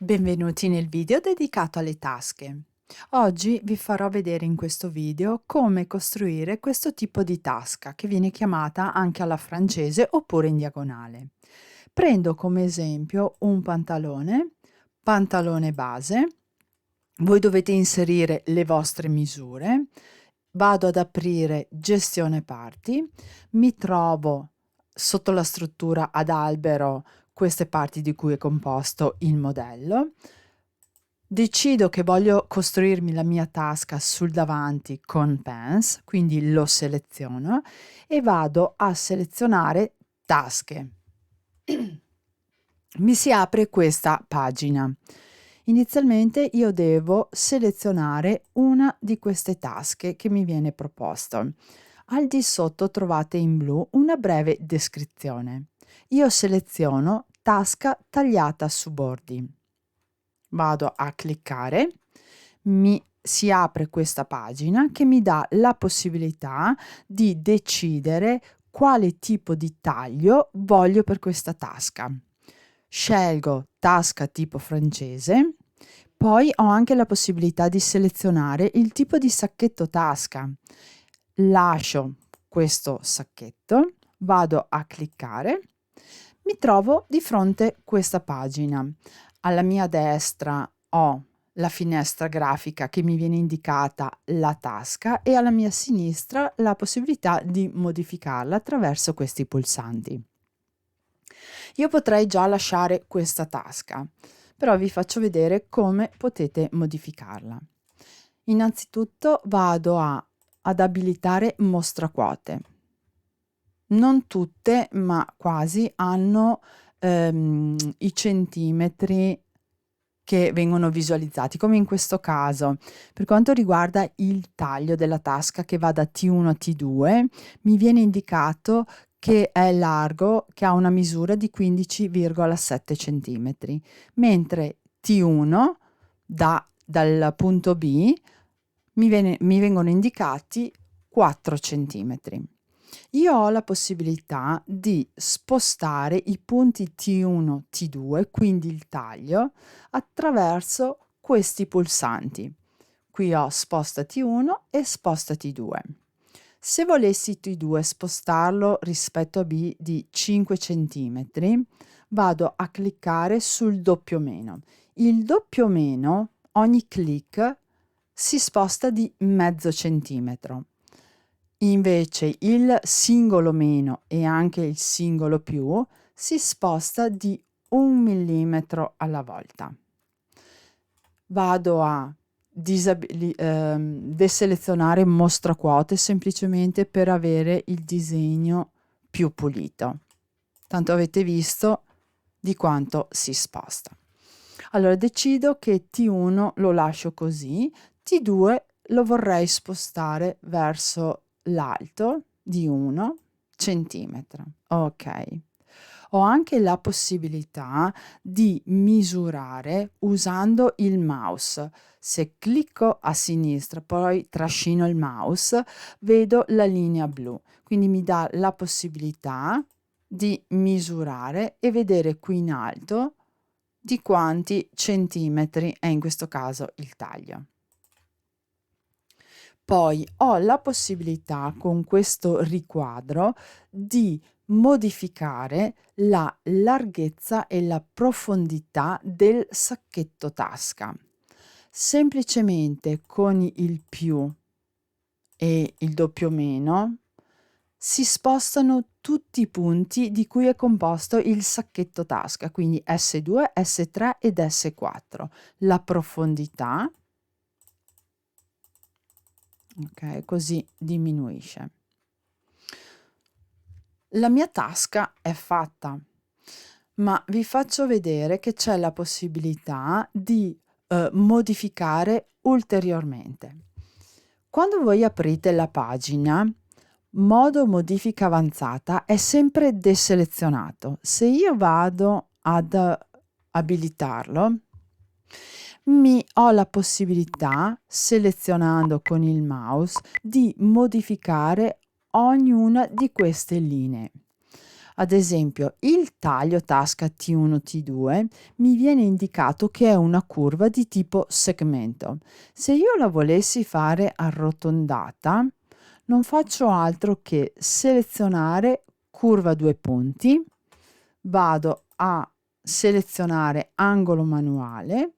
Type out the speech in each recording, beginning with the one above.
Benvenuti nel video dedicato alle tasche. Oggi vi farò vedere in questo video come costruire questo tipo di tasca che viene chiamata anche alla francese oppure in diagonale. Prendo come esempio un pantalone base, voi dovete inserire le vostre misure, vado ad aprire gestione parti, mi trovo sotto la struttura ad albero queste parti di cui è composto il modello. Decido che voglio costruirmi la mia tasca sul davanti con Pens, quindi lo seleziono e vado a selezionare tasche. Mi si apre questa pagina. Inizialmente io devo selezionare una di queste tasche che mi viene proposta. Al di sotto trovate in blu una breve descrizione. Io seleziono tasca tagliata su bordi. Vado a cliccare, mi si apre questa pagina che mi dà la possibilità di decidere quale tipo di taglio voglio per questa tasca. Scelgo tasca tipo francese, poi ho anche la possibilità di selezionare il tipo di sacchetto tasca. Lascio questo sacchetto, vado a cliccare, mi trovo di fronte a questa pagina. Alla mia destra ho la finestra grafica che mi viene indicata la tasca e alla mia sinistra la possibilità di modificarla attraverso questi pulsanti. Io potrei già lasciare questa tasca, però vi faccio vedere come potete modificarla. Innanzitutto vado ad abilitare mostra quote. Non tutte, ma quasi, hanno i centimetri che vengono visualizzati, come in questo caso. Per quanto riguarda il taglio della tasca che va da T1 a T2, mi viene indicato che è largo, che ha una misura di 15,7 centimetri, mentre T1 dal punto B mi vengono indicati 4 centimetri. Io ho la possibilità di spostare i punti T1, T2, quindi il taglio, attraverso questi pulsanti. Qui ho sposta T1 e sposta T2. Se volessi T2 spostarlo rispetto a B di 5 cm, vado a cliccare sul doppio meno. Il doppio meno, ogni clic, si sposta di mezzo centimetro. Invece il singolo meno e anche il singolo più si sposta di 1 millimetro alla volta. Vado a deselezionare mostra quote semplicemente per avere il disegno più pulito. Tanto avete visto di quanto si sposta. Allora decido che T1 lo lascio così, T2 lo vorrei spostare verso l'alto di 1 centimetro. Ok. Ho anche la possibilità di misurare usando il mouse. Se clicco a sinistra, poi trascino il mouse, vedo la linea blu. Quindi mi dà la possibilità di misurare e vedere qui in alto di quanti centimetri è in questo caso il taglio. Poi ho la possibilità con questo riquadro di modificare la larghezza e la profondità del sacchetto tasca. Semplicemente con il più e il doppio meno si spostano tutti i punti di cui è composto il sacchetto tasca, quindi S2, S3 ed S4. La profondità, ok, così diminuisce. La mia tasca è fatta, ma vi faccio vedere che c'è la possibilità di modificare ulteriormente. Quando voi aprite la pagina, modo modifica avanzata è sempre deselezionato. Se io vado ad abilitarlo, ho la possibilità, selezionando con il mouse, di modificare ognuna di queste linee. Ad esempio, il taglio tasca T1 T2 mi viene indicato che è una curva di tipo segmento. Se io la volessi fare arrotondata, non faccio altro che selezionare curva a 2 punti, vado a selezionare angolo manuale,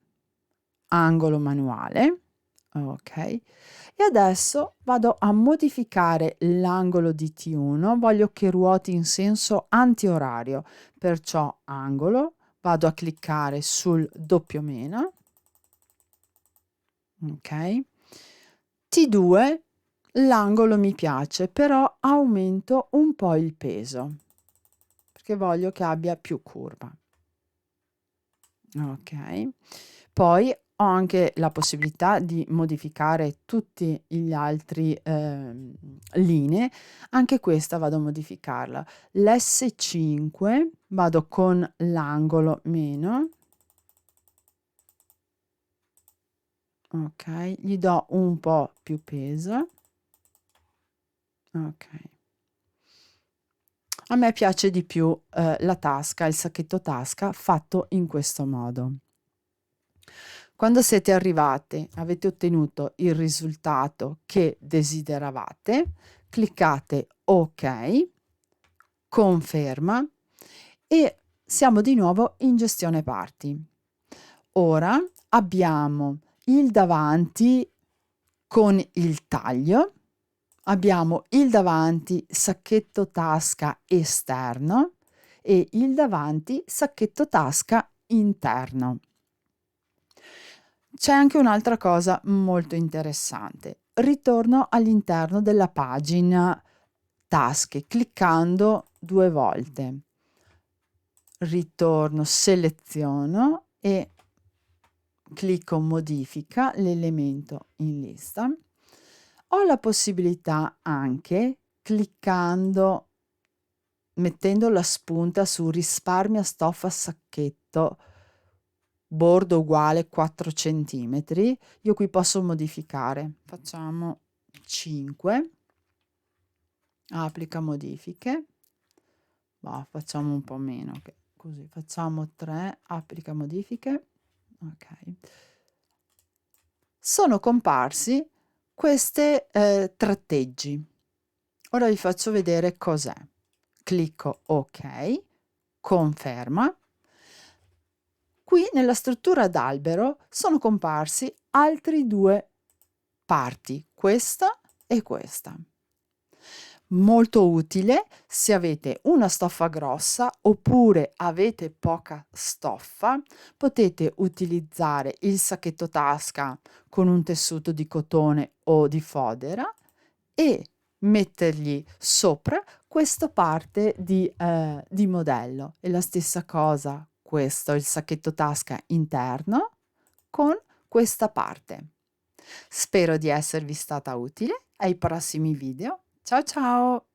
ok, e adesso vado a modificare l'angolo di T1, voglio che ruoti in senso antiorario, perciò angolo, vado a cliccare sul doppio meno, ok, T2, l'angolo mi piace, però aumento un po' il peso, perché voglio che abbia più curva. Ok, poi ho anche la possibilità di modificare tutti gli altri linee, anche questa vado a modificarla. L'S5 vado con l'angolo meno, ok, gli do un po' più peso, ok. A me piace di più la tasca, il sacchetto tasca fatto in questo modo. Quando siete arrivate, avete ottenuto il risultato che desideravate, cliccate OK, conferma e siamo di nuovo in gestione parti. Ora abbiamo il davanti con il taglio, abbiamo il davanti sacchetto tasca esterno e il davanti sacchetto tasca interno. C'è anche un'altra cosa molto interessante. Ritorno all'interno della pagina tasche cliccando 2 volte. Ritorno, seleziono e clicco modifica l'elemento in lista. Ho la possibilità anche cliccando, mettendo la spunta su risparmia stoffa sacchetto bordo uguale 4 centimetri, io qui posso modificare, facciamo 5, applica modifiche, facciamo un po' meno, che così facciamo 3, applica modifiche, ok. Sono comparsi queste tratteggi. Ora vi faccio vedere cos'è. Clicco ok, conferma. Qui nella struttura d'albero sono comparsi altri 2 parti, questa e questa. Molto utile se avete una stoffa grossa oppure avete poca stoffa, potete utilizzare il sacchetto tasca con un tessuto di cotone o di fodera e mettergli sopra questa parte di modello. E la stessa cosa, questo è il sacchetto tasca interno con questa parte. Spero di esservi stata utile. Ai prossimi video. Ciao ciao!